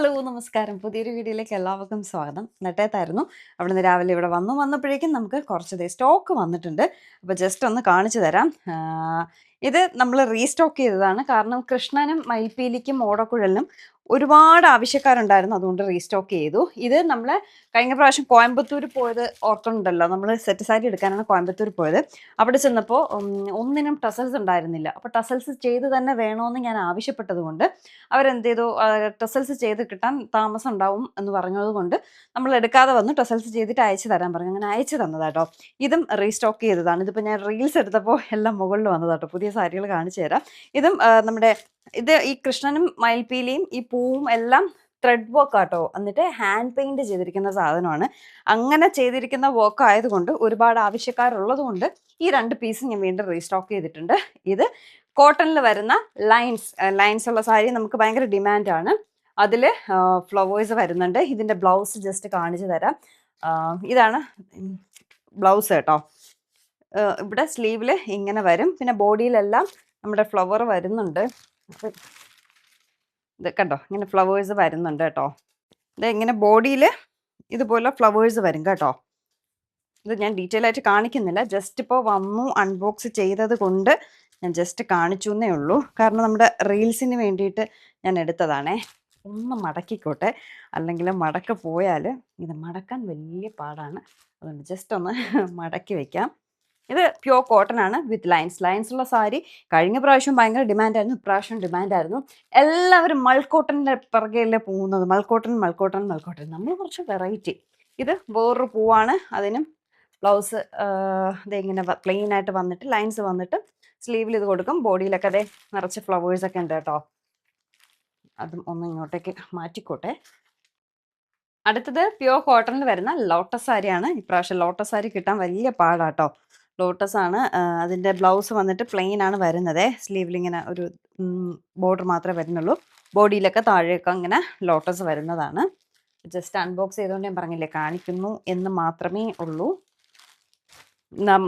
Hello നമസ്കാരം. പുതിയൊരു വീഡിയോയിലേക്ക് എല്ലാവർക്കും സ്വാഗതം. നെട്ടയത്തായിരുന്നു. അവിടുന്ന് രാവിലെ ഇവിടെ വന്നപ്പോഴേക്കും നമുക്ക് കുറച്ച് സ്റ്റോക്ക് വന്നിട്ടുണ്ട്. അപ്പോൾ ജസ്റ്റ് ഒന്ന് കാണിച്ചു തരാം. ഇത് നമ്മൾ റീസ്റ്റോക്ക് ചെയ്തതാണ്. കാരണം കൃഷ്ണനും മയിൽപ്പീലിക്കും ഓടക്കുഴലിനും ഒരുപാട് ആവശ്യക്കാരുണ്ടായിരുന്നു. അതുകൊണ്ട് റീസ്റ്റോക്ക് ചെയ്തു. ഇത് നമ്മൾ കഴിഞ്ഞ പ്രാവശ്യം കോയമ്പത്തൂർ പോയത് ഓർക്കുന്നുണ്ടല്ലോ. നമ്മൾ സെറ്റ് സാരി എടുക്കാനാണ് കോയമ്പത്തൂർ പോയത്. അവിടെ ചെന്നപ്പോൾ ഒന്നിനും ടസൽസ് ഉണ്ടായിരുന്നില്ല. അപ്പോൾ ടസൽസ് ചെയ്ത് തന്നെ വേണമെന്ന് ഞാൻ ആവശ്യപ്പെട്ടത് കൊണ്ട് അവരെന്ത് ചെയ്തു, ടസൽസ് ചെയ്ത് കിട്ടാൻ താമസം ഉണ്ടാവും എന്ന് പറഞ്ഞത് കൊണ്ട് നമ്മൾ എടുക്കാതെ വന്ന് ടസൽസ് ചെയ്തിട്ട് അയച്ചു തരാൻ പറഞ്ഞു. അങ്ങനെ അയച്ചു തന്നതാട്ടോ. ഇതും റീസ്റ്റോക്ക് ചെയ്തതാണ്. ഇതിപ്പോൾ ഞാൻ റീൽസ് എടുത്തപ്പോൾ എല്ലാം മുകളിൽ വന്നതാട്ടോ. പുതിയ സാരികൾ കാണിച്ചു തരാം. ഇതും ഈ കൃഷ്ണനും മയിൽപ്പീലിയും ഈ പൂവും എല്ലാം ത്രെഡ് വർക്ക് ആട്ടോ. എന്നിട്ട് ഹാൻഡ് പെയിന്റ് ചെയ്തിരിക്കുന്ന സാധനമാണ്. അങ്ങനെ ചെയ്തിരിക്കുന്ന വർക്ക് ആയതുകൊണ്ട് ഒരുപാട് ആവശ്യക്കാരുള്ളത് കൊണ്ട് ഈ 2 പീസ് ഞാൻ വീണ്ടും റീസ്റ്റോക്ക് ചെയ്തിട്ടുണ്ട്. ഇത് കോട്ടണിൽ വരുന്ന ലൈൻസ് ഉള്ള സാരി നമുക്ക് ഭയങ്കര ഡിമാൻഡാണ്. അതിൽ ഫ്ലവേഴ്സ് വരുന്നുണ്ട്. ഇതിൻ്റെ ബ്ലൗസ് ജസ്റ്റ് കാണിച്ചു തരാം. ഇതാണ് ബ്ലൗസ് കേട്ടോ. ഇവിടെ സ്ലീവിൽ ഇങ്ങനെ വരും. പിന്നെ ബോഡിയിലെല്ലാം നമ്മുടെ ഫ്ലവർ വരുന്നുണ്ട്. ഇത് കണ്ടോ, ഇങ്ങനെ ഫ്ലവേഴ്സ് വരുന്നുണ്ട് കേട്ടോ. ഇത് ഇങ്ങനെ ബോഡിയിൽ ഇതുപോലെ ഫ്ലവേഴ്സ് വരും കേട്ടോ. ഇത് ഞാൻ ഡീറ്റെയിൽ ആയിട്ട് കാണിക്കുന്നില്ല. ജസ്റ്റ് ഇപ്പോൾ വന്നു അൺബോക്സ് ചെയ്തത് കൊണ്ട് ഞാൻ ജസ്റ്റ് കാണിച്ചു എന്നേ ഉള്ളൂ. കാരണം നമ്മുടെ റീൽസിന് വേണ്ടിയിട്ട് ഞാൻ എടുത്തതാണേ. ഒന്ന് മടക്കിക്കോട്ടെ, അല്ലെങ്കിൽ മടക്ക പോയാൽ ഇത് മടക്കാൻ വലിയ പാടാണ്. അതുകൊണ്ട് ജസ്റ്റ് ഒന്ന് മടക്കി വയ്ക്കാം. ഇത് പ്യോർ കോട്ടൺ ആണ് വിത്ത് ലൈൻസ് ഉള്ള സാരി. കഴിഞ്ഞ പ്രാവശ്യം ഭയങ്കര ഡിമാൻഡായിരുന്നു, ഇപ്രാവശ്യം ഡിമാൻഡായിരുന്നു. എല്ലാവരും മൾക്കോട്ടൻ്റെ പിറകെയല്ലേ പോകുന്നത്. മൾക്കോട്ടൺ. നമ്മൾ കുറച്ച് വെറൈറ്റി. ഇത് വേറൊരു പൂവാണ്. അതിനും ബ്ലൗസ് ഇതിങ്ങനെ പ്ലെയിൻ ആയിട്ട് വന്നിട്ട് ലൈൻസ് വന്നിട്ട് സ്ലീവിൽ ഇത് കൊടുക്കും. ബോഡിയിലൊക്കെ അതേ നിറച്ച് ഫ്ലവേഴ്സൊക്കെ ഉണ്ട് കേട്ടോ. അതും ഒന്ന് ഇങ്ങോട്ടേക്ക് മാറ്റിക്കോട്ടെ. അടുത്തത് പ്യോർ കോട്ടണിൽ വരുന്ന ലോട്ടസ് സാരിയാണ്. ഇപ്രാവശ്യം ലോട്ടസ് സാരി കിട്ടാൻ വലിയ പാടാട്ടോ. ലോട്ടസ് ആണ്. അതിൻ്റെ ബ്ലൗസ് വന്നിട്ട് പ്ലെയിൻ ആണ് വരുന്നത്. സ്ലീവിൽ ഇങ്ങനെ ഒരു ബോർഡർ മാത്രമേ വരുന്നുള്ളൂ. ബോഡിയിലൊക്കെ താഴെയൊക്കെ ഇങ്ങനെ ലോട്ടസ് വരുന്നതാണ്. ജസ്റ്റ് അൺബോക്സ് ചെയ്തുകൊണ്ട് ഞാൻ പറഞ്ഞില്ലേ, കാണിക്കുന്നു എന്ന് മാത്രമേ ഉള്ളൂ.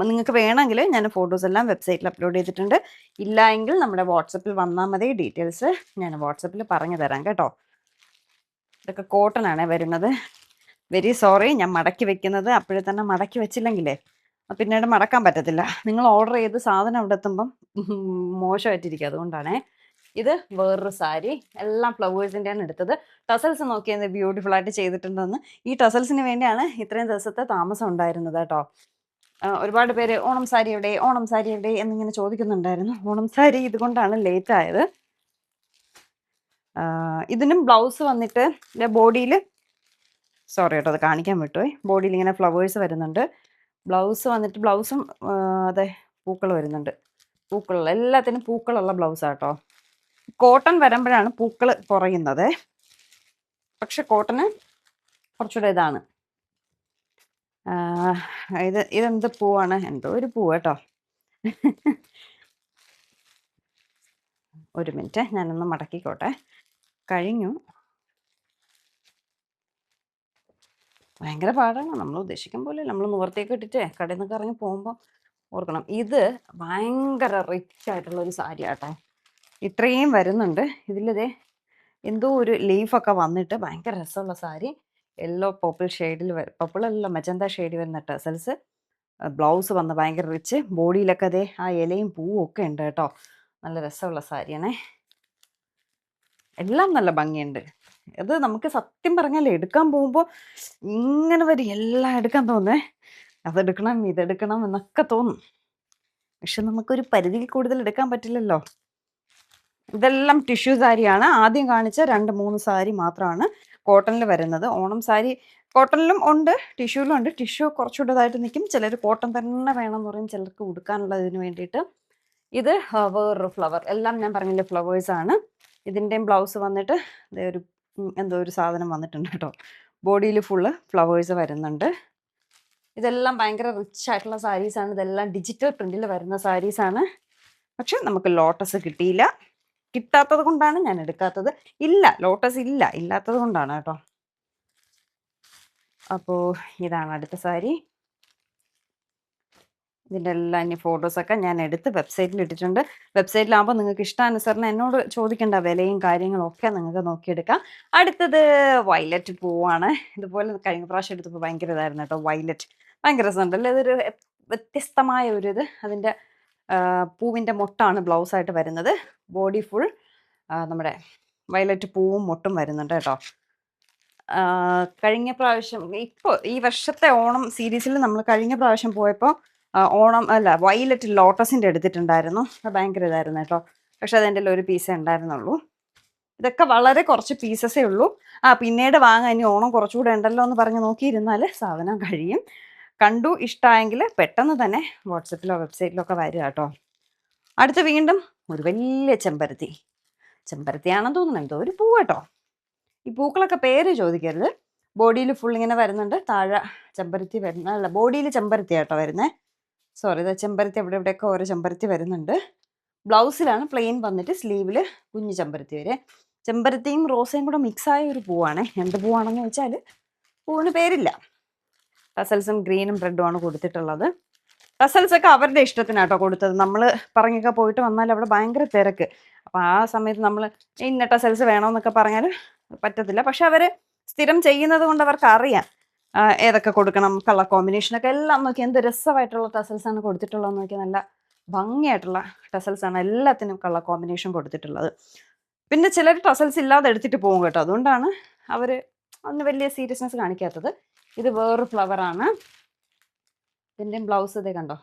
നിങ്ങൾക്ക് വേണമെങ്കിൽ ഞാൻ ഫോട്ടോസ് എല്ലാം വെബ്സൈറ്റിൽ അപ്ലോഡ് ചെയ്തിട്ടുണ്ട്. ഇല്ല എങ്കിൽ നമ്മുടെ വാട്സപ്പിൽ വന്നാൽ മതി. ഡീറ്റെയിൽസ് ഞാൻ വാട്സപ്പിൽ പറഞ്ഞു തരാം കേട്ടോ. ഇതൊക്കെ കോട്ടൺ ആണ് വരുന്നത്. വെരി സോറി, ഞാൻ മടക്കി വെക്കുന്നത് അപ്പോഴേ തന്നെ മടക്കി വെച്ചില്ലെങ്കിലേ പിന്നീട് മടക്കാൻ പറ്റത്തില്ല. നിങ്ങൾ ഓർഡർ ചെയ്ത് സാധനം അവിടെ എത്തുമ്പം മോശമായിട്ടിരിക്കും. അതുകൊണ്ടാണേ. ഇത് വേറൊരു സാരി. എല്ലാം ഫ്ലവേഴ്സിൻ്റെയാണ് എടുത്തത്. ടസൽസ് നോക്കിയത് ബ്യൂട്ടിഫുൾ ആയിട്ട് ചെയ്തിട്ടുണ്ടെന്ന്. ഈ ടസൽസിന് വേണ്ടിയാണ് ഇത്രയും ദിവസത്തെ താമസം ഉണ്ടായിരുന്നത് കേട്ടോ. ഒരുപാട് പേര് ഓണം സാരി എവിടെ എന്നിങ്ങനെ ചോദിക്കുന്നുണ്ടായിരുന്നു. ഓണം സാരി ഇതുകൊണ്ടാണ് ലേറ്റ് ആയത്. ഇതിനും ബ്ലൗസ് വന്നിട്ട് ബോഡിയിൽ, സോറി കേട്ടോ അത് കാണിക്കാൻ വിട്ടുപോയി. ബോഡിയിൽ ഇങ്ങനെ ഫ്ലവേഴ്സ് വരുന്നുണ്ട്. ബ്ലൗസ് വന്നിട്ട് ബ്ലൗസും അതെ പൂക്കൾ വരുന്നുണ്ട്. എല്ലാത്തിനും പൂക്കളുള്ള ബ്ലൗസാട്ടോ. കോട്ടൺ വരുമ്പോഴാണ് പൂക്കൾ കുറയുന്നത്. പക്ഷെ കോട്ടന് കുറച്ചുകൂടെ ഇതാണ്. ഇതെന്ത് പൂവാണ്? എന്തോ ഒരു പൂവ് കേട്ടോ. ഒരു മിനിറ്റ്, ഞാനൊന്ന് മടക്കിക്കോട്ടെ. കഴിഞ്ഞു. ഭയങ്കര പാടാണ്. നമ്മൾ ഉദ്ദേശിക്കും പോലെ നമ്മൾ നിവർത്തിയൊക്കെ ഇട്ടിട്ട് കടയിൽ നിന്നൊക്കെ ഇറങ്ങി പോകുമ്പോൾ ഓർക്കണം. ഇത് ഭയങ്കര റിച്ച് ആയിട്ടുള്ള ഒരു സാരി ആട്ടോ. ഇത്രയും വരുന്നുണ്ട്. ഇതിലിതേ എന്തോ ഒരു ലീഫൊക്കെ വന്നിട്ട് ഭയങ്കര രസമുള്ള സാരി. യെല്ലോ പർപ്പിൾ ഷെയ്ഡിൽ പർപ്പിളല്ല മജന്ത ഷെയ്ഡിൽ വരുന്ന ടസൽസ്. ബ്ലൗസ് വന്ന് ഭയങ്കര റിച്ച്. ബോഡിയിലൊക്കെ അതേ ആ ഇലയും പൂവും ഒക്കെ ഉണ്ട് കേട്ടോ. നല്ല രസമുള്ള സാരിയാണേ. എല്ലാം നല്ല ഭംഗിയുണ്ട്. അത് നമുക്ക് സത്യം പറഞ്ഞാൽ എടുക്കാൻ പോകുമ്പോൾ ഇങ്ങനെ വരും, എല്ലാം എടുക്കാൻ തോന്നേ. അതെടുക്കണം ഇതെടുക്കണം എന്നൊക്കെ തോന്നും. പക്ഷെ നമുക്കൊരു പരിധിയിൽ കൂടുതൽ എടുക്കാൻ പറ്റില്ലല്ലോ. ഇതെല്ലാം ടിഷ്യൂ സാരിയാണ്. ആദ്യം കാണിച്ച 2-3 സാരി മാത്രമാണ് കോട്ടണിൽ വരുന്നത്. ഓണം സാരി കോട്ടണിലും ഉണ്ട്, ടിഷ്യൂലും ഉണ്ട്. ടിഷ്യൂ കുറച്ചുകൂടെ ഇതായിട്ട് നിൽക്കും. ചിലർ കോട്ടൺ തന്നെ വേണമെന്ന് പറയും, ചിലർക്ക് ഉടുക്കാനുള്ളതിന് വേണ്ടിയിട്ട്. ഇത് വേറൊരു ഫ്ലവർ. എല്ലാം ഞാൻ പറഞ്ഞില്ലേ ഫ്ലവേഴ്സാണ്. ഇതിൻ്റെയും ബ്ലൗസ് വന്നിട്ട് ഒരു എന്തോ ഒരു സാധനം വന്നിട്ടുണ്ട് കേട്ടോ. ബോഡിയിൽ ഫുള്ള് ഫ്ലവേഴ്സ് വരുന്നുണ്ട്. ഇതെല്ലാം ഭയങ്കര റിച്ച് ആയിട്ടുള്ള സാരീസാണ്. ഇതെല്ലാം ഡിജിറ്റൽ പ്രിന്റിൽ വരുന്ന സാരീസാണ്. പക്ഷെ നമുക്ക് ലോട്ടസ് കിട്ടിയില്ല. കിട്ടാത്തത് കൊണ്ടാണ് ഞാൻ എടുക്കാത്തത്. ഇല്ല, ലോട്ടസ് ഇല്ലാത്തത് കൊണ്ടാണ് കേട്ടോ. അപ്പോൾ ഇതാണ് അടുത്ത സാരി. ഇതിൻ്റെ എല്ലാം ഇനി ഫോട്ടോസൊക്കെ ഞാൻ എടുത്ത് വെബ്സൈറ്റിൽ ഇട്ടിട്ടുണ്ട്. വെബ്സൈറ്റിലാകുമ്പോൾ നിങ്ങൾക്ക് ഇഷ്ടാനുസരണം എന്നോട് ചോദിക്കേണ്ട വിലയും കാര്യങ്ങളും ഒക്കെ നിങ്ങൾക്ക് നോക്കിയെടുക്കാം. അടുത്തത് വയലറ്റ് പൂവാണ്. ഇതുപോലെ കഴിഞ്ഞ പ്രാവശ്യം എടുത്തപ്പോൾ ഭയങ്കര ഇതായിരുന്നു കേട്ടോ. വയലറ്റ് ഭയങ്കര രസമുണ്ടല്ലേ, ഇതൊരു വ്യത്യസ്തമായ ഒരു ഇത്. അതിൻ്റെ പൂവിൻ്റെ മൊട്ടാണ് ബ്ലൗസായിട്ട് വരുന്നത്. ബോഡി ഫുൾ നമ്മുടെ വയലറ്റ് പൂവും മൊട്ടും വരുന്നുണ്ട് കേട്ടോ. കഴിഞ്ഞ പ്രാവശ്യം ഇപ്പോൾ ഈ വർഷത്തെ ഓണം സീരീസിൽ നമ്മൾ കഴിഞ്ഞ പ്രാവശ്യം പോയപ്പോൾ ഓണം അല്ല വയലറ്റ് ലോട്ടസിൻ്റെ എടുത്തിട്ടുണ്ടായിരുന്നു. അത് ഭയങ്കര ഇതായിരുന്നു കേട്ടോ. പക്ഷെ അതെൻ്റെ ഒരു പീസേ ഉണ്ടായിരുന്നുള്ളൂ. ഇതൊക്കെ വളരെ കുറച്ച് പീസസേ ഉള്ളൂ. പിന്നീട് വാങ്ങാൻ ഇനി ഓണം കുറച്ചുകൂടെ ഉണ്ടല്ലോ എന്ന് പറഞ്ഞ് നോക്കിയിരുന്നാൽ സാധനം കഴിയും. കണ്ടു ഇഷ്ടമായെങ്കിൽ പെട്ടെന്ന് തന്നെ വാട്സപ്പിലോ വെബ്സൈറ്റിലോ ഒക്കെ വരിക കേട്ടോ. അടുത്ത് വീണ്ടും ഒരു വലിയ ചെമ്പരത്തി. ചെമ്പരത്തിയാണെന്ന് തോന്നുന്നു, എന്തോ ഒരു പൂ കേട്ടോ. ഈ പൂക്കളൊക്കെ പേര് ചോദിക്കരുത്. ബോഡിയിൽ ഫുൾ ഇങ്ങനെ വരുന്നുണ്ട്. താഴെ ചെമ്പരത്തി വരുന്ന അല്ല, ബോഡിയിൽ ചെമ്പരത്തി കേട്ടോ വരുന്നത്. സോറി, ഇത് ചെമ്പരത്തി എവിടെ എവിടെയൊക്കെ ഓരോ ചെമ്പരത്തി വരുന്നുണ്ട്. ബ്ലൗസിലാണ് പ്ലെയിൻ വന്നിട്ട് സ്ലീവിൽ കുഞ്ഞു ചെമ്പരത്തി വരെ. ചെമ്പരത്തിയും റോസയും കൂടെ മിക്സായ ഒരു പൂവാണ്. എന്ത് പൂവാണെന്ന് വെച്ചാൽ പൂവിന് പേരില്ല. ടസൽസും ഗ്രീനും റെഡുമാണ് കൊടുത്തിട്ടുള്ളത്. ടസൽസൊക്കെ അവരുടെ ഇഷ്ടത്തിനാട്ടോ കൊടുത്തത്. നമ്മൾ പറഞ്ഞൊക്കെ പോയിട്ട് വന്നാൽ അവിടെ ഭയങ്കര തിരക്ക്. അപ്പോൾ ആ സമയത്ത് നമ്മൾ ഇന്ന ടസൽസ് വേണമെന്നൊക്കെ പറഞ്ഞാൽ പറ്റത്തില്ല. പക്ഷെ അവർ സ്ഥിരം ചെയ്യുന്നത് കൊണ്ട് അവർക്ക് അറിയാം ഏതൊക്കെ കൊടുക്കണം, കളർ കോമ്പിനേഷനൊക്കെ എല്ലാം നോക്കി. എന്ത് രസമായിട്ടുള്ള ടസൽസാണ് കൊടുത്തിട്ടുള്ളതെന്ന് നോക്കിയാൽ. നല്ല ഭംഗിയായിട്ടുള്ള ടസൽസാണ് എല്ലാത്തിനും കളർ കോമ്പിനേഷൻ കൊടുത്തിട്ടുള്ളത്. പിന്നെ ചിലർ ടസൽസ് ഇല്ലാതെ എടുത്തിട്ട് പോകും കേട്ടോ. അതുകൊണ്ടാണ് അവർ അതിന് വലിയ സീരിയസ്നെസ് കാണിക്കാത്തത്. ഇത് വേറൊരു ഫ്ലവറാണ്. ഇതിൻ്റെയും ബ്ലൗസ് ഇതേ കണ്ടോ,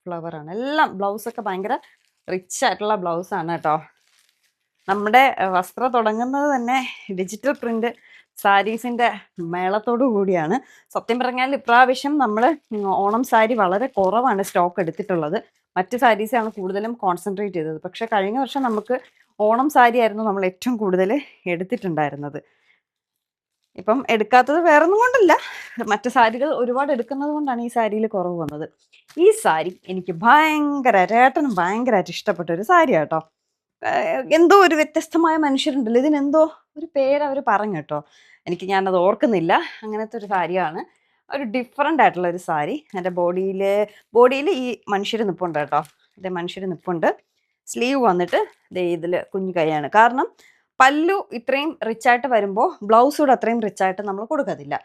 ഫ്ലവറാണ്. എല്ലാം ബ്ലൗസൊക്കെ ഭയങ്കര റിച്ച് ആയിട്ടുള്ള ബ്ലൗസാണ് കേട്ടോ. നമ്മുടെ വസ്ത്രം തുടങ്ങുന്നത് തന്നെ ഡിജിറ്റൽ പ്രിന്റ് സാരീസിൻ്റെ മേളത്തോടു കൂടിയാണ്. സത്യം പറഞ്ഞാൽ ഇപ്രാവശ്യം നമ്മൾ ഓണം സാരി വളരെ കുറവാണ് സ്റ്റോക്ക് എടുത്തിട്ടുള്ളത്. മറ്റ് സാരീസാണ് കൂടുതലും കോൺസെൻട്രേറ്റ് ചെയ്തത്. പക്ഷെ കഴിഞ്ഞ വർഷം നമുക്ക് ഓണം സാരി ആയിരുന്നു നമ്മൾ ഏറ്റവും കൂടുതൽ എടുത്തിട്ടുണ്ടായിരുന്നത്. ഇപ്പം എടുക്കാത്തത് വേറൊന്നും കൊണ്ടല്ല, മറ്റു സാരികൾ ഒരുപാട് എടുക്കുന്നത് കൊണ്ടാണ് ഈ സാരിയിൽ കുറവ് വന്നത്. ഈ സാരി എനിക്ക് രേട്ടനും ഭയങ്കരമായിട്ട് ഇഷ്ടപ്പെട്ട ഒരു സാരി കേട്ടോ. എന്തോ ഒരു വ്യത്യസ്തമായ മനുഷ്യരുണ്ടല്ലോ, ഇതിനെന്തോ ഒരു പേര് അവർ പറഞ്ഞു കേട്ടോ. ഞാനത് ഓർക്കുന്നില്ല. അങ്ങനത്തെ ഒരു സാരിയാണ്. ഒരു ഡിഫറെൻ്റ് ആയിട്ടുള്ള ഒരു സാരി. എൻ്റെ ബോഡിയിൽ ഈ മനുഷ്യർ നിൽപ്പുണ്ട് കേട്ടോ. ഇതേ മനുഷ്യർ നിൽപ്പുണ്ട്. സ്ലീവ് വന്നിട്ട് ഇതിൽ കുഞ്ഞു കൈയാണ്. കാരണം പല്ലു ഇത്രയും റിച്ചായിട്ട് വരുമ്പോൾ ബ്ലൗസ് കൂടെ അത്രയും റിച്ചായിട്ട് നമ്മൾ കൊടുക്കത്തില്ല.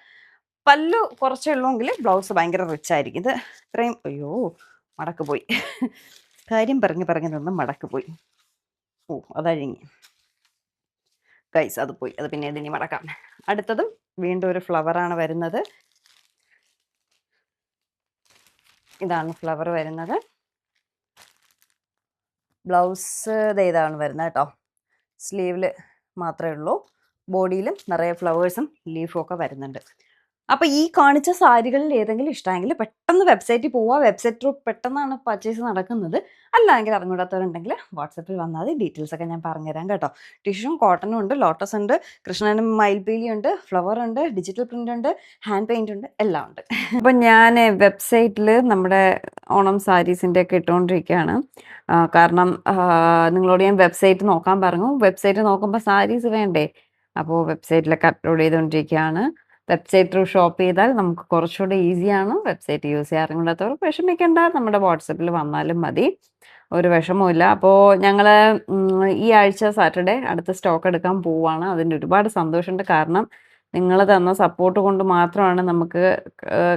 പല്ലു കുറച്ചേ ഉള്ളൂങ്കിൽ ബ്ലൗസ് ഭയങ്കര റിച്ചായിരിക്കും. ഇത് ഇത്രയും അയ്യോ മടക്ക് പോയി, കാര്യം പറഞ്ഞ് നിന്ന് മടക്ക് പോയി. അതഴിഞ്ഞ് ഗൈസ്, അത് പോയി. അത് പിന്നെ ഇതിനി മടക്കാം. അടുത്തതും വീണ്ടും ഒരു ഫ്ലവറാണ് വരുന്നത്. ഇതാണ് ഫ്ലവർ വരുന്നത്. ബ്ലൗസ് ഇതാണ് വരുന്നത് കേട്ടോ. സ്ലീവിൽ മാത്രമേ ഉള്ളൂ. ബോഡിയിലും നിറയെ ഫ്ലവേഴ്സും ലീഫും ഒക്കെ വരുന്നുണ്ട്. അപ്പോൾ ഈ കാണിച്ച സാരികളിൽ ഏതെങ്കിലും ഇഷ്ടമെങ്കിൽ പെട്ടെന്ന് വെബ്സൈറ്റിൽ പോവുക. വെബ്സൈറ്റ് ത്രൂ പെട്ടെന്നാണ് പർച്ചേസ് നടക്കുന്നത്. അല്ലെങ്കിൽ അറിഞ്ഞൂടാത്തവരുണ്ടെങ്കിൽ വാട്സപ്പിൽ വന്നാൽ ഡീറ്റെയിൽസ് ഒക്കെ ഞാൻ പറഞ്ഞുതരാം കേട്ടോ. ടിഷ്യൂം കോട്ടനും ഉണ്ട്, ലോട്ടസ് ഉണ്ട്, കൃഷ്ണനും മയിൽപീലി ഉണ്ട്, ഫ്ലവർ ഉണ്ട്, ഡിജിറ്റൽ പ്രിൻ്റ് ഉണ്ട്, ഹാൻഡ് പെയിൻ്റ് ഉണ്ട്, എല്ലാം ഉണ്ട്. അപ്പം ഞാൻ വെബ്സൈറ്റിൽ നമ്മുടെ ഓണം സാരീസിൻ്റെ ഒക്കെ ഇട്ടുകൊണ്ടിരിക്കുകയാണ്. കാരണം നിങ്ങളോട് ഞാൻ വെബ്സൈറ്റ് നോക്കാൻ പറഞ്ഞു. വെബ്സൈറ്റ് നോക്കുമ്പോൾ സാരീസ് വേണ്ടേ, അപ്പോൾ വെബ്സൈറ്റിലൊക്കെ അപ്ലോഡ് ചെയ്തുകൊണ്ടിരിക്കുകയാണ്. വെബ്സൈറ്റ് ത്രൂ ഷോപ്പ് ചെയ്താൽ നമുക്ക് കുറച്ചുകൂടെ ഈസിയാണ്. വെബ്സൈറ്റ് യൂസ് ചെയ്യാറുണ്ടാത്തവർക്ക് വിഷമിക്കേണ്ട, നമ്മുടെ വാട്സപ്പിൽ വന്നാലും മതി, ഒരു വിഷമവുമില്ല. അപ്പോൾ ഞങ്ങൾ ഈ ആഴ്ച സാറ്റർഡേ അടുത്ത സ്റ്റോക്ക് എടുക്കാൻ പോവുകയാണ്. അതിൻ്റെ ഒരുപാട് സന്തോഷമുണ്ട്. കാരണം നിങ്ങൾ തന്ന സപ്പോർട്ട് കൊണ്ട് മാത്രമാണ് നമുക്ക്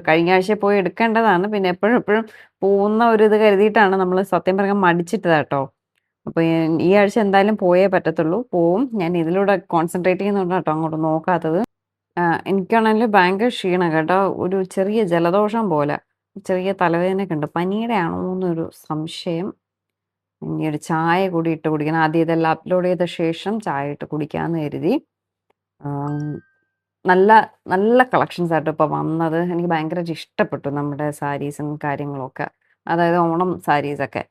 കഴിഞ്ഞ ആഴ്ച പോയി എടുക്കേണ്ടതാണ്. പിന്നെ എപ്പോഴും പോകുന്ന ഒരു ഇത് കരുതിയിട്ടാണ് നമ്മൾ സത്യം പറഞ്ഞാൽ മടിച്ചിട്ടത് കേട്ടോ. അപ്പോൾ ഈ ആഴ്ച എന്തായാലും പോയേ പറ്റത്തുള്ളൂ. പോവും. ഞാൻ ഇതിലൂടെ കോൺസെൻട്രേറ്റ് ചെയ്യുന്നുണ്ട് കേട്ടോ, അങ്ങോട്ട് നോക്കാത്തത്. എനിക്കാണെങ്കിൽ ഭയങ്കര ക്ഷീണം കേട്ടോ. ഒരു ചെറിയ ജലദോഷം പോലെ, ചെറിയ തലവേദനയൊക്കെ ഉണ്ട്. പനിയുടെ ആണോ എന്നൊരു സംശയം. ഇനി ഒരു ചായ കൂടി ഇട്ട് കുടിക്കണം. ആദ്യം ഇതെല്ലാം അപ്ലോഡ് ചെയ്ത ശേഷം ചായ ഇട്ട് കുടിക്കാമെന്ന് കരുതി. നല്ല നല്ല കളക്ഷൻസ് ആയിട്ട് ഇപ്പോൾ വന്നത്. എനിക്ക് ഭയങ്കരമായിട്ട് ഇഷ്ടപ്പെട്ടു നമ്മുടെ സാരീസും കാര്യങ്ങളൊക്കെ. അതായത് ഓണം സാരീസൊക്കെ.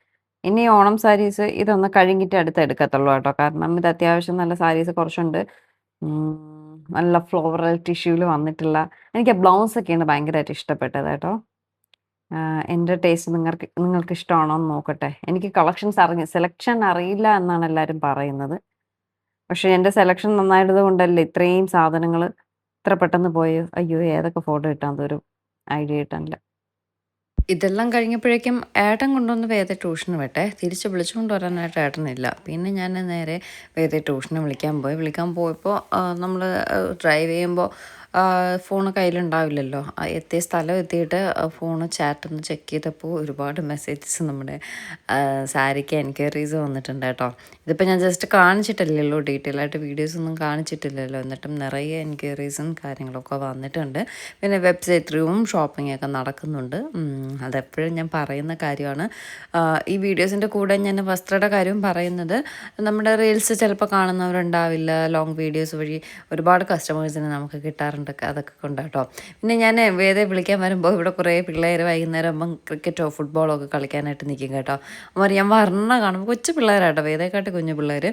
ഇനി ഓണം സാരീസ് ഇതൊന്ന് കഴിഞ്ഞിട്ട് എടുക്കത്തുള്ളൂ കേട്ടോ. കാരണം ഇത് അത്യാവശ്യം നല്ല സാരീസ് കുറച്ചുണ്ട്. നല്ല ഫ്ലോറൽ ടിഷ്യൂവിൽ വന്നിട്ടുള്ള, എനിക്ക് ബ്ലൗസൊക്കെയാണ് ഭയങ്കരമായിട്ട് ഇഷ്ടപ്പെട്ടത് കേട്ടോ. എൻ്റെ ടേസ്റ്റ് നിങ്ങൾക്ക് ഇഷ്ടമാണോ എന്ന് നോക്കട്ടെ. എനിക്ക് സെലക്ഷൻ അറിയില്ല എന്നാണ് എല്ലാവരും പറയുന്നത്. പക്ഷേ എൻ്റെ സെലക്ഷൻ നന്നായത് കൊണ്ടല്ലേ ഇത്രയും സാധനങ്ങൾ ഇത്ര പെട്ടെന്ന് പോയി. അയ്യോ, ഏതൊക്കെ ഫോട്ടോ ഇട്ടാൽ അതൊരു ഐഡിയ കിട്ടാനില്ല. ഇതെല്ലാം കഴിഞ്ഞപ്പോഴേക്കും ഏട്ടൻ കൊണ്ടുവന്ന് വേദ ട്യൂഷന് വിട്ടെ. തിരിച്ച് വിളിച്ചുകൊണ്ട് വരാനായിട്ട് ഏട്ടനില്ല. പിന്നെ ഞാൻ നേരെ വേദ ട്യൂഷന് വിളിക്കാൻ പോയപ്പോൾ നമ്മൾ ഡ്രൈവ് ചെയ്യുമ്പോൾ ഫോണ് കയ്യിലുണ്ടാവില്ലല്ലോ. എത്തിയ സ്ഥലം എത്തിയിട്ട് ഫോണ് ചാറ്റൊന്ന് ചെക്ക് ചെയ്തപ്പോൾ ഒരുപാട് മെസ്സേജസ് നമ്മുടെ സാരിക്ക് എൻക്വയറീസ് വന്നിട്ടുണ്ട് കേട്ടോ. ഇതിപ്പോൾ ഞാൻ ജസ്റ്റ് കാണിച്ചിട്ടില്ലല്ലോ, ഡീറ്റെയിൽ ആയിട്ട് വീഡിയോസ് ഒന്നും കാണിച്ചിട്ടില്ലല്ലോ. എന്നിട്ടും നിറയെ എൻക്വയറീസും കാര്യങ്ങളൊക്കെ വന്നിട്ടുണ്ട്. പിന്നെ വെബ്സൈറ്റ് ത്രൂവും ഷോപ്പിംഗ് ഒക്കെ നടക്കുന്നുണ്ട്. അതെപ്പോഴും ഞാൻ പറയുന്ന കാര്യമാണ്. ഈ വീഡിയോസിൻ്റെ കൂടെ ഞാൻ വസ്ത്രയുടെ കാര്യം പറയുന്നത്, നമ്മുടെ റീൽസ് ചിലപ്പോൾ കാണുന്നവരുണ്ടാവില്ല. ലോങ് വീഡിയോസ് വഴി ഒരുപാട് കസ്റ്റമേഴ്സിനെ നമുക്ക് കിട്ടാറുണ്ട്. അതൊക്കെ കൊണ്ടാട്ടോ. പിന്നെ ഞാൻ വേദയെ വിളിക്കാൻ വരുമ്പോൾ ഇവിടെ കുറേ പിള്ളേർ വൈകുന്നേരം ആകുമ്പം ക്രിക്കറ്റോ ഫുട്ബോളോ ഒക്കെ കളിക്കാനായിട്ട് നിൽക്കും കേട്ടോ. അവർ ഞാൻ പറഞ്ഞ കാണുമ്പോൾ കൊച്ചു പിള്ളേരാട്ടോ, വേദയെക്കാട്ടി കുഞ്ഞു പിള്ളേർ.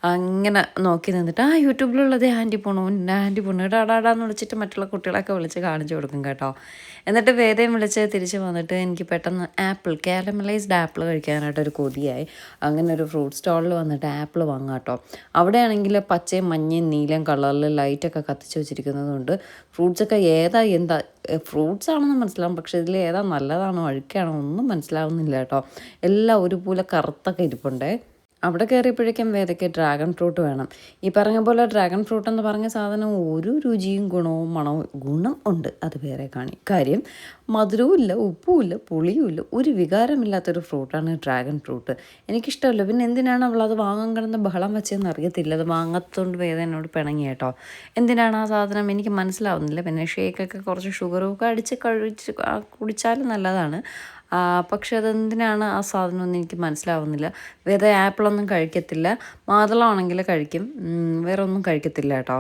അങ്ങനെ നോക്കി നിന്നിട്ട് യൂട്യൂബിലുള്ളത് ആൻറ്റി പോണു ഇടാടാന്ന് വിളിച്ചിട്ട് മറ്റുള്ള കുട്ടികളൊക്കെ വിളിച്ച് കാണിച്ചു കൊടുക്കും കേട്ടോ. എന്നിട്ട് വേദയും വിളിച്ച് തിരിച്ച് വന്നിട്ട് എനിക്ക് പെട്ടെന്ന് കാരമലൈസ്ഡ് ആപ്പിൾ കഴിക്കാനായിട്ടൊരു കൊതിയായി. അങ്ങനെ ഒരു ഫ്രൂട്ട് സ്റ്റോളിൽ വന്നിട്ട് ആപ്പിൾ വാങ്ങാം കേട്ടോ. അവിടെയാണെങ്കിൽ പച്ചയും മഞ്ഞയും നീലയും കളറിൽ ലൈറ്റൊക്കെ കത്തിച്ച് വെച്ചിരിക്കുന്നതുകൊണ്ട് ഫ്രൂട്ട്സൊക്കെ എന്താ ഫ്രൂട്ട്സ് ആണെന്ന് മനസ്സിലാവും, പക്ഷേ ഇതിൽ ഏതാ നല്ലതാണോ അഴുക്കാണോ ഒന്നും മനസ്സിലാവുന്നില്ല കേട്ടോ. എല്ലാം ഒരുപോലെ കറുത്തൊക്കെ ഇരിപ്പുണ്ടേ. അവിടെ കയറിയപ്പോഴേക്കും വേദയ്ക്ക് ഡ്രാഗൺ ഫ്രൂട്ട് വേണം. ഈ പറഞ്ഞ പോലെ ഡ്രാഗൺ ഫ്രൂട്ട് എന്ന് പറഞ്ഞ സാധനം ഒരു രുചിയും ഗുണവും മണവും ഗുണം ഉണ്ട്, അത് വേറെ കാര്യം. മധുരവും ഇല്ല, ഉപ്പും ഇല്ല, പുളിയും ഇല്ല, ഒരു വികാരമില്ലാത്തൊരു ഫ്രൂട്ടാണ് ഡ്രാഗൺ ഫ്രൂട്ട്. എനിക്കിഷ്ടമല്ല. പിന്നെ എന്തിനാണ് അവൾ അത് വാങ്ങാൻ കിടന്ന് ബഹളം വെച്ചതെന്ന് അറിയത്തില്ല. അത് വാങ്ങാത്തതുകൊണ്ട് വേദ എന്നോട് പിണങ്ങി കേട്ടോ. എന്തിനാണ് ആ സാധനം എനിക്ക് മനസ്സിലാവുന്നില്ല. പിന്നെ ഷേക്കൊക്കെ കുറച്ച് ഷുഗറൊക്കെ അടിച്ച് കുടിച്ചാലും നല്ലതാണ്. പക്ഷെ അതെന്തിനാണ് ആ സാധനമൊന്നും എനിക്ക് മനസ്സിലാവുന്നില്ല. വേറെ ആപ്പിളൊന്നും കഴിക്കത്തില്ല. മാതളമാണെങ്കിൽ കഴിക്കും, വേറെ ഒന്നും കഴിക്കത്തില്ല കേട്ടോ.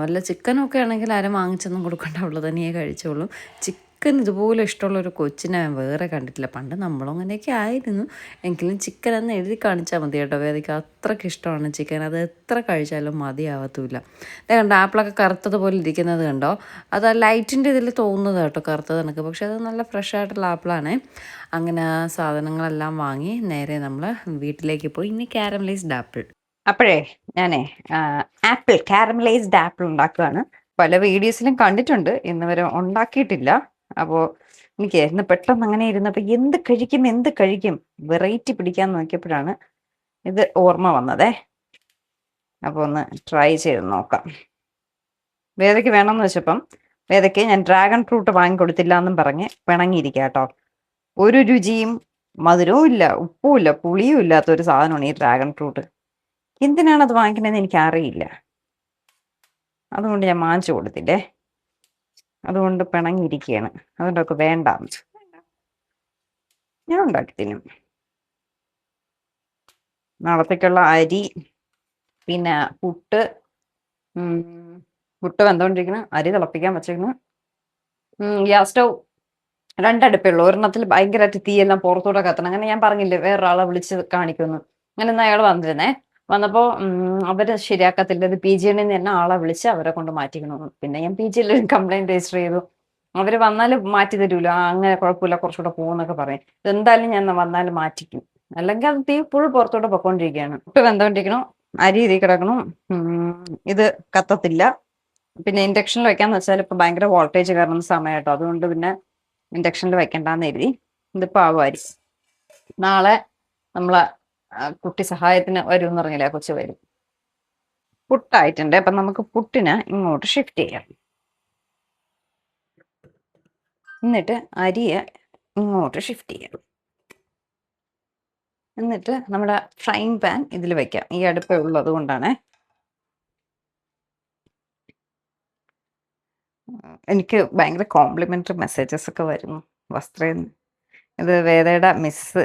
വല്ല ചിക്കനൊക്കെ ആണെങ്കിൽ ആരും വാങ്ങിച്ചൊന്നും കൊടുക്കേണ്ട, അവൾ തന്നെയേ കഴിച്ചോളൂ. ചിക്കൻ ഇതുപോലെ ഇഷ്ടമുള്ളൊരു കൊച്ചിനെ ഞാൻ വേറെ കണ്ടിട്ടില്ല. പണ്ട് നമ്മളും അങ്ങനെയൊക്കെ ആയിരുന്നു. എങ്കിലും ചിക്കൻ എന്ന് എഴുതി കാണിച്ചാൽ മതി കേട്ടോ. വേദയ്ക്ക് അത്രയ്ക്ക് ഇഷ്ടമാണ് ചിക്കൻ. അത് എത്ര കഴിച്ചാലും മതിയാവത്തുമില്ല. കണ്ടോ ആപ്പിളൊക്കെ കറുത്തതുപോലെ ഇരിക്കുന്നത് കണ്ടോ. അത് ആ ലൈറ്റിൻ്റെ ഇതിൽ തോന്നുന്നത് കേട്ടോ കറുത്തത് കണക്ക്, പക്ഷേ അത് നല്ല ഫ്രഷ് ആയിട്ടുള്ള ആപ്പിളാണ്. അങ്ങനെ സാധനങ്ങളെല്ലാം വാങ്ങി നേരെ നമ്മൾ വീട്ടിലേക്ക് പോയി. ഇനി കാരമലൈസ്ഡ് ആപ്പിൾ. അപ്പോഴേ ഞാനേ കാരമലൈസ്ഡ് ആപ്പിൾ ഉണ്ടാക്കുകയാണ്. പല വീഡിയോസിലും കണ്ടിട്ടുണ്ട്, ഇന്ന് വരെ ഉണ്ടാക്കിയിട്ടില്ല. അപ്പോൾ എനിക്ക് ഇന്ന് പെട്ടെന്ന് അങ്ങനെ ഇരുന്നപ്പോൾ എന്ത് കഴിക്കും വെറൈറ്റി പിടിക്കാൻ നോക്കിയപ്പോഴാണ് ഇത് ഓർമ്മ വന്നതേ. അപ്പോൾ ഒന്ന് ട്രൈ ചെയ്ത് നോക്കാം. വേദയ്ക്ക് വേണമെന്ന് വെച്ചപ്പം വേദയ്ക്ക് ഞാൻ ഡ്രാഗൺ ഫ്രൂട്ട് വാങ്ങിക്കൊടുത്തില്ല എന്നും പറഞ്ഞ് പിണങ്ങിയിരിക്കുക കേട്ടോ. ഒരു രുചിയും മധുരവും ഇല്ല, ഉപ്പും ഇല്ല, പുളിയും ഇല്ലാത്തൊരു സാധനമാണ് ഈ ഡ്രാഗൺ ഫ്രൂട്ട്. എന്തിനാണത് വാങ്ങിക്കണതെന്ന് എനിക്കറിയില്ല. അതുകൊണ്ട് ഞാൻ വാങ്ങിച്ചു കൊടുത്തില്ലേ. അതുകൊണ്ട് പിണങ്ങിയിരിക്കുകയാണ്. അതുകൊണ്ടൊക്കെ വേണ്ട, ഞാൻ ഉണ്ടാക്കി തിന്നും. നാളത്തേക്കുള്ള അരി, പിന്നെ പുട്ട് വെന്തോണ്ടിരിക്കുന്നു. അരി തിളപ്പിക്കാൻ വെച്ചിരിക്കുന്നു. ഗ്യാസ് സ്റ്റൗ 2 അടുപ്പേ ഉള്ളൂ. ഒരെണ്ണത്തിൽ ഭയങ്കരമായിട്ട് തീയെല്ലാം പുറത്തോടെ കത്തണം. അങ്ങനെ ഞാൻ പറഞ്ഞില്ലേ വേറൊരാളെ വിളിച്ച് കാണിക്കുമെന്ന്. അങ്ങനെ ഒന്ന് അയാൾ വന്നിരുന്നേ. വന്നപ്പോൾ അവര് ശരിയാക്കത്തില്ല, ഇത് PG നിന്ന് തന്നെ ആളെ വിളിച്ച് അവരെ കൊണ്ട് മാറ്റിക്കണമെന്ന്. പിന്നെ ഞാൻ PG കംപ്ലൈന്റ് രജിസ്റ്റർ ചെയ്തു. അവര് വന്നാലും മാറ്റി തരൂല, അങ്ങനെ കുഴപ്പമില്ല, കുറച്ചുകൂടെ പോകുന്നൊക്കെ പറയും. ഇതെന്തായാലും ഞാൻ വന്നാലും മാറ്റിക്കും, അല്ലെങ്കിൽ അത് തീ ഫുൾ പുറത്തോട്ട് പൊക്കോണ്ടിരിക്കുകയാണ്. ഇട്ട് വെന്തോണ്ടിരിക്കണം, അരി ഇതിൽ കിടക്കണം. ഇത് കത്തത്തില്ല. പിന്നെ ഇൻഡക്ഷനിൽ വെക്കാന്ന് വെച്ചാൽ ഇപ്പൊ ഭയങ്കര വോൾട്ടേജ് കയറുന്ന സമയം കേട്ടോ. അതുകൊണ്ട് പിന്നെ ഇൻഡക്ഷനിൽ വെക്കണ്ടെന്ന് എഴുതി. ഇതിപ്പോ ആവുമാരി. നാളെ നമ്മളെ കുട്ടി സഹായത്തിന് വരും എന്ന് പറഞ്ഞില്ലേ, കൊച്ചു വരും. പുട്ടായിട്ടുണ്ട്. അപ്പൊ നമുക്ക് പുട്ടിന് ഇങ്ങോട്ട് ഷിഫ്റ്റ് ചെയ്യാം. എന്നിട്ട് അരിയെ ഇങ്ങോട്ട് ഷിഫ്റ്റ് ചെയ്യാം. എന്നിട്ട് നമ്മുടെ ഫ്രൈങ് പാൻ ഇതിൽ വെക്കാം. ഈ അടുപ്പേ ഉള്ളത് കൊണ്ടാണ്. എനിക്ക് ഭയങ്കര കോംപ്ലിമെന്ററി മെസ്സേജസ് ഒക്കെ വരുന്നു വസ്ത്രയിൽ നിന്ന്. ഇത് വേദയുടെ miss,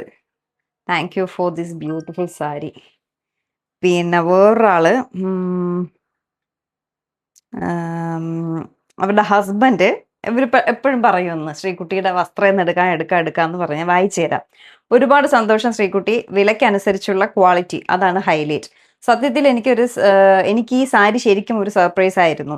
thank you for this beautiful sari. പിന്നെ വേറൊരാള് അവരുടെ ഹസ്ബൻഡ് ഇവർ എപ്പോഴും പറയുമെന്ന്, ശ്രീകുട്ടിയുടെ വസ്ത്രം എടുക്കാന്ന് പറഞ്ഞ് വായിച്ചു തരാം. ഒരുപാട് സന്തോഷം ശ്രീകുട്ടി, വിലക്കനുസരിച്ചുള്ള ക്വാളിറ്റി അതാണ് ഹൈലൈറ്റ്. സത്യത്തിൽ എനിക്ക് ഈ സാരി ശരിക്കും ഒരു സർപ്രൈസ് ആയിരുന്നു.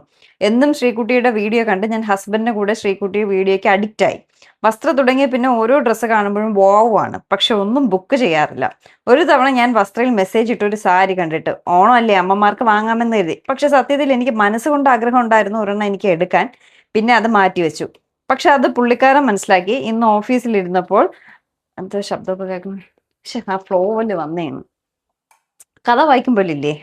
എന്നും ശ്രീകുട്ടിയുടെ വീഡിയോ കണ്ട് ഞാൻ ഹസ്ബൻഡിന്റെ കൂടെ ശ്രീകുട്ടിയുടെ വീഡിയോയ്ക്ക് അഡിക്റ്റ് ആയി. വസ്ത്രം തുടങ്ങിയ പിന്നെ ഓരോ ഡ്രസ്സ് കാണുമ്പോഴും വാവാണ്, പക്ഷെ ഒന്നും ബുക്ക് ചെയ്യാറില്ല. ഒരു തവണ ഞാൻ വസ്ത്രയിൽ മെസ്സേജ് ഇട്ടൊരു സാരി കണ്ടിട്ട് ഓണം അല്ലേ അമ്മമാർക്ക് വാങ്ങാമെന്ന് കരുതി. പക്ഷെ സത്യത്തിൽ എനിക്ക് മനസ്സുകൊണ്ട് ആഗ്രഹം ഉണ്ടായിരുന്നു ഒരെണ്ണം എനിക്ക് എടുക്കാൻ. പിന്നെ അത് മാറ്റിവെച്ചു. പക്ഷെ അത് പുള്ളിക്കാരൻ മനസ്സിലാക്കി. ഇന്ന് ഓഫീസിലിരുന്നപ്പോൾ എന്തോ ശബ്ദമൊക്കെ കേൾക്കുന്നു. പക്ഷെ ആ ഫ്ലോയിൽ വന്നേന്ന് കഥ വായിക്കുമ്പോഴില്ലേ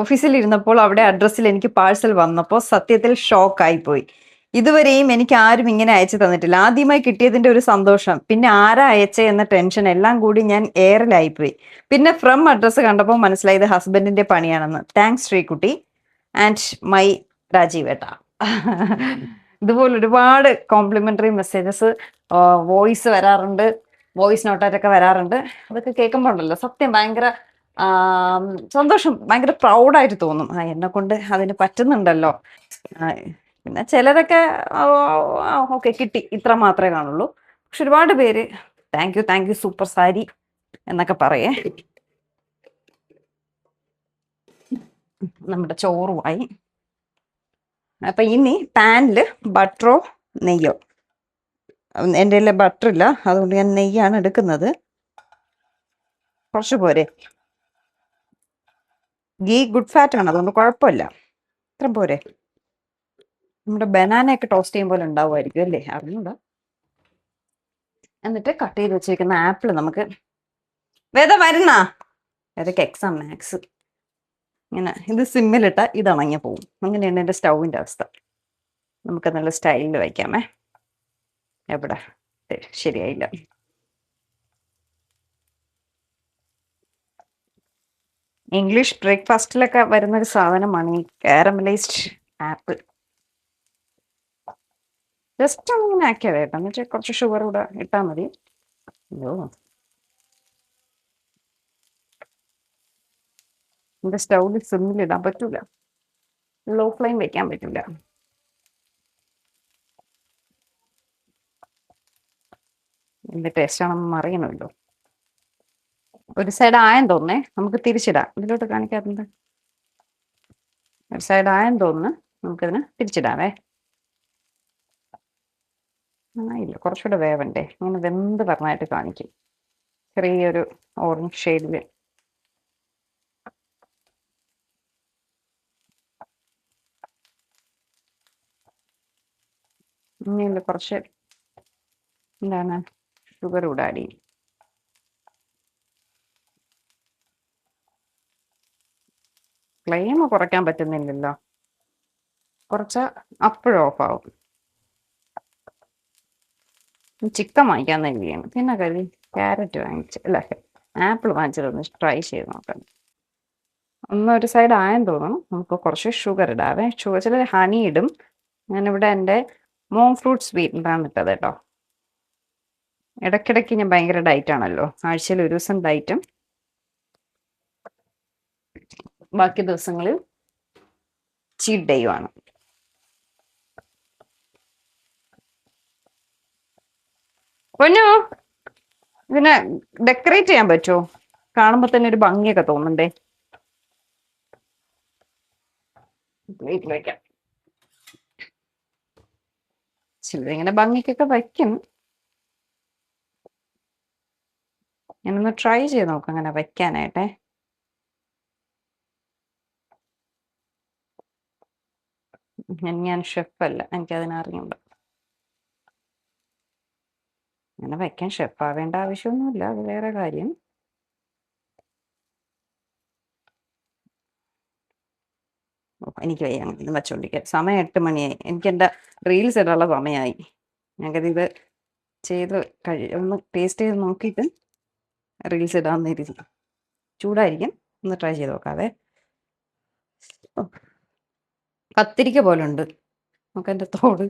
ഓഫീസിൽ ഇരുന്നപ്പോൾ അവിടെ അഡ്രസ്സിൽ എനിക്ക് പാഴ്സൽ വന്നപ്പോൾ സത്യത്തിൽ ഷോക്കായി പോയി. ഇതുവരെയും എനിക്ക് ആരും ഇങ്ങനെ അയച്ചു തന്നിട്ടില്ല. ആദ്യമായി കിട്ടിയതിന്റെ ഒരു സന്തോഷം, പിന്നെ ആരാ അയച്ചേ എന്ന ടെൻഷൻ, എല്ലാം കൂടി ഞാൻ എയറിലായിപ്പോയി. പിന്നെ ഫ്രം അഡ്രസ്സ് കണ്ടപ്പോൾ മനസ്സിലായത് ഹസ്ബൻഡിന്റെ പണിയാണെന്ന്. താങ്ക്സ് ശ്രീകുട്ടി ആൻഡ് മൈ രാജീവേട്ട. ഇതുപോലെ ഒരുപാട് കോംപ്ലിമെന്ററി മെസ്സേജസ് വോയിസ് വരാറുണ്ട്, വോയിസ് നോട്ടായിട്ടൊക്കെ വരാറുണ്ട്. അതൊക്കെ കേൾക്കുമ്പോൾ ഉണ്ടല്ലോ സത്യം ഭയങ്കര സന്തോഷം, ഭയങ്കര പ്രൗഡായിട്ട് തോന്നും. എന്നെ കൊണ്ട് അതിന് പറ്റുന്നുണ്ടല്ലോ. പിന്നെ ചിലരൊക്കെ ഓക്കെ കിട്ടി ഇത്ര മാത്രമേ കാണുള്ളൂ. പക്ഷെ ഒരുപാട് പേര് താങ്ക് യു സൂപ്പർ സാരി എന്നൊക്കെ പറയേ. നമ്മുടെ ചോറുമായി. അപ്പൊ ഇനി പാനില് ബട്ടറോ നെയ്യോ, എൻ്റെ കയ്യിൽ ബട്ടർ ഇല്ല, അതുകൊണ്ട് ഞാൻ നെയ്യാണ് എടുക്കുന്നത്. കുറച്ച് പോരെ, ഗീ ഗുഡ് ഫാറ്റ് ആണ്, അതുകൊണ്ട് കുഴപ്പമില്ല. ഇത്ര പോരെ. നമ്മുടെ ബനാനയൊക്കെ ടോസ്റ്റ് ചെയ്യും പോലെ ഉണ്ടാവുമായിരിക്കും അല്ലേ, അറിഞ്ഞൂടാ. എന്നിട്ട് കട്ട് ചെയ്ത് വെച്ചിരിക്കുന്ന ആപ്പിൾ നമുക്ക് വരുന്ന ഏതൊക്കെ എക്സാം മാത്സ് ഇങ്ങനെ ഇത് സിമ്മിലിട്ട ഇത് അണങ്ങി പോവും. അങ്ങനെയാണ് എൻ്റെ സ്റ്റൗവിൻ്റെ അവസ്ഥ. നമുക്ക് നല്ല സ്റ്റൈലിൽ വയ്ക്കാമേ. എവിടെ ശരിയായില്ല. ഇംഗ്ലീഷ് ബ്രേക്ക്ഫാസ്റ്റിലൊക്കെ വരുന്നൊരു സാധനമാണ് ഈ കാരമലൈസ്ഡ് ആപ്പിൾ. ജസ്റ്റ് അങ്ങനെ ആക്കിയത് കേട്ടോ, എന്നിട്ട് കുറച്ച് ഷുഗർ കൂടെ ഇട്ടാൽ മതി. അയ്യോ, എൻ്റെ സ്റ്റൗവിൽ സിമ്മിലിടാൻ പറ്റൂല, ലോ ഫ്ലെയിം വെക്കാൻ പറ്റൂല. എന്ത് ടേസ്റ്റ് ആണെന്ന് അറിയണമല്ലോ. ഒരു സൈഡ് ആയെന്ന് തോന്നേ, നമുക്ക് തിരിച്ചിടാം. ഇതിലോട്ട് കാണിക്കാറുണ്ട്. ഒരു സൈഡ് ആയെന്ന് തോന്നുന്നു, നമുക്കിതിന് തിരിച്ചിടാവേ. ഇല്ല, കുറച്ചുകൂടെ വേവണ്ടേ, ഇങ്ങനെ വെന്ത് പറഞ്ഞായിട്ട് കാണിക്കും. ചെറിയൊരു ഓറഞ്ച് ഷെയ്ഡിൽ. ഇനി കുറച്ച് എന്താണ് ഷുഗർ കൂടെ ആഡ് ചെയ്യും. ഫ്ലെയിം കുറയ്ക്കാൻ പറ്റുന്നില്ലല്ലോ, കുറച്ച് അപ്പോഴും ഓഫാവും. ചിക്കൻ വാങ്ങിക്കാന്ന് കരുതിയാണ്, പിന്നെ കരുതി ക്യാരറ്റ് വാങ്ങിച്ച് അല്ല ആപ്പിൾ വാങ്ങിച്ചതൊന്ന് ട്രൈ ചെയ്ത് നോക്കാം. ഒരു സൈഡ് ആയെന്ന് തോന്നുന്നു, നമുക്ക് കുറച്ച് ഷുഗർ ഇടാവേ. ചിലർ ഹണി ഇടും. ഞാനിവിടെ എൻ്റെ മോം ഫ്രൂട്ട് സ്വീറ്റ്നാണ് ഇട്ടത് കേട്ടോ. ഇടയ്ക്കിടയ്ക്ക് ഞാൻ ഭയങ്കര ഡയറ്റാണല്ലോ, ആഴ്ചയിൽ ഒരു ദിവസം ഡയറ്റും ബാക്കി ദിവസങ്ങളിൽ ചീറ്റ് ഡേയും ആണ്. പൊന്നു, ഇതിനെ ഡെക്കറേറ്റ് ചെയ്യാൻ പറ്റുമോ? കാണുമ്പോൾ തന്നെ ഒരു ഭംഗിയൊക്കെ തോന്നുന്നുണ്ടേ. വയ്ക്കാം, ചിലരിങ്ങനെ ഭംഗിക്കൊക്കെ വയ്ക്കും. ഞാനൊന്ന് ട്രൈ ചെയ്ത് നോക്കാം അങ്ങനെ വയ്ക്കാനായിട്ടെ. ഞാൻ ഷെഫല്ല, എനിക്കതിനറിയുണ്ട്. അങ്ങനെ വയ്ക്കാൻ ഷെഫാവേണ്ട ആവശ്യമൊന്നുമില്ല, അത് വേറെ കാര്യം. എനിക്ക് വയ്യ അങ്ങനെ വച്ചോണ്ടിരിക്കാൻ. സമയം 8 മണിയായി, എനിക്ക് എൻ്റെ റീൽസ് ഇടാനുള്ള സമയമായി. ഞങ്ങൾക്കത് ഇത് ചെയ്ത് ഒന്ന് ടേസ്റ്റ് ചെയ്ത് നോക്കിയിട്ട് റീൽസ് ഇടാമെന്ന് കരുതി. ചൂടായിരിക്കും, ഒന്ന് ട്രൈ ചെയ്ത് നോക്കാവേ. കത്തിരിക്ക പോലെ ഉണ്ട്, നമുക്ക് എൻ്റെ തോട്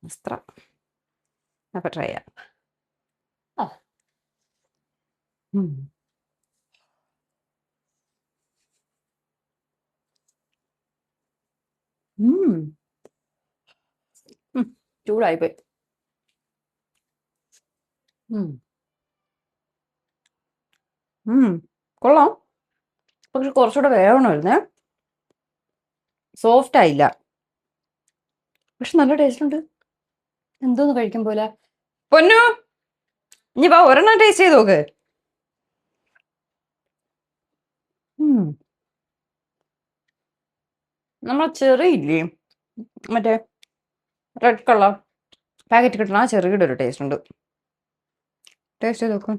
വസ്ത്രം. അപ്പം ട്രൈ ചെയ്യാം. ചൂടായിപ്പോയി. കൊള്ളാം, പക്ഷെ കുറച്ചുകൂടെ വേവണമായിരുന്നേ. സോഫ്റ്റ് ആയില്ല, പക്ഷെ നല്ല ടേസ്റ്റ് ഉണ്ട്. എന്തോന്ന് കഴിക്കും പോലെ. പൊന്നു, ഇനി വാ ഒരെണ്ണം ടേസ്റ്റ് ചെയ്ത് നോക്ക്. നമ്മൾ ചെറിയില്ലേ, മറ്റേ റെഡ് കളർ പാക്കറ്റ് കിട്ടണ ആ ചെറുകിയുടെ ഒരു ടേസ്റ്റ് ഉണ്ട്. ടേസ്റ്റ് ചെയ്ത് നോക്കും.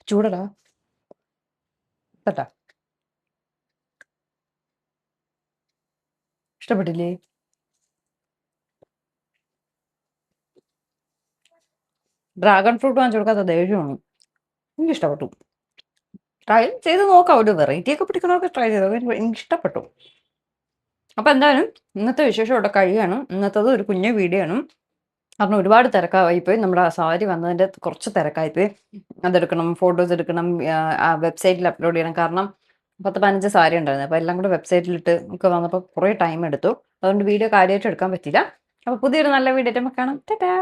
ചൂടടാ കേട്ടാ. ഇഷ്ടപ്പെട്ടില്ലേ? ഡ്രാഗൺ ഫ്രൂട്ട് വാങ്ങിച്ചു കൊടുക്കാത്ത ദേഷ്യമാണ്. എനിക്ക് ഇഷ്ടപ്പെട്ടു. ട്രൈ ചെയ്ത് നോക്കാം. ഒരു വെറൈറ്റി ഒക്കെ പിടിക്കണമൊക്കെ ട്രൈ ചെയ്തു. എനിക്ക് ഇഷ്ടപ്പെട്ടു. അപ്പോൾ എന്തായാലും ഇന്നത്തെ വിശേഷം ഇവിടെ കഴിയുകയാണ്. ഇന്നത്തത് ഒരു കുഞ്ഞു വീഡിയോ ആണ്. കാരണം ഒരുപാട് തിരക്കായിപ്പോയി. നമ്മുടെ ആ സാരി വന്നതിൻ്റെ കുറച്ച് തിരക്കായിപ്പോയി. അതെടുക്കണം, ഫോട്ടോസ് എടുക്കണം, ആ വെബ്സൈറ്റിൽ അപ്ലോഡ് ചെയ്യണം. കാരണം 10-15 സാരി ഉണ്ടായിരുന്നു. അപ്പോൾ എല്ലാം കൂടെ വെബ്സൈറ്റിലിട്ട് ഒക്കെ വന്നപ്പോൾ കുറേ ടൈം എടുത്തു. അതുകൊണ്ട് വീഡിയോ കാര്യമായിട്ട് എടുക്കാൻ പറ്റിയില്ല. അപ്പോൾ പുതിയൊരു നല്ല വീഡിയോ ആയിട്ട് നമുക്ക് കാണാം. ടാറ്റാ.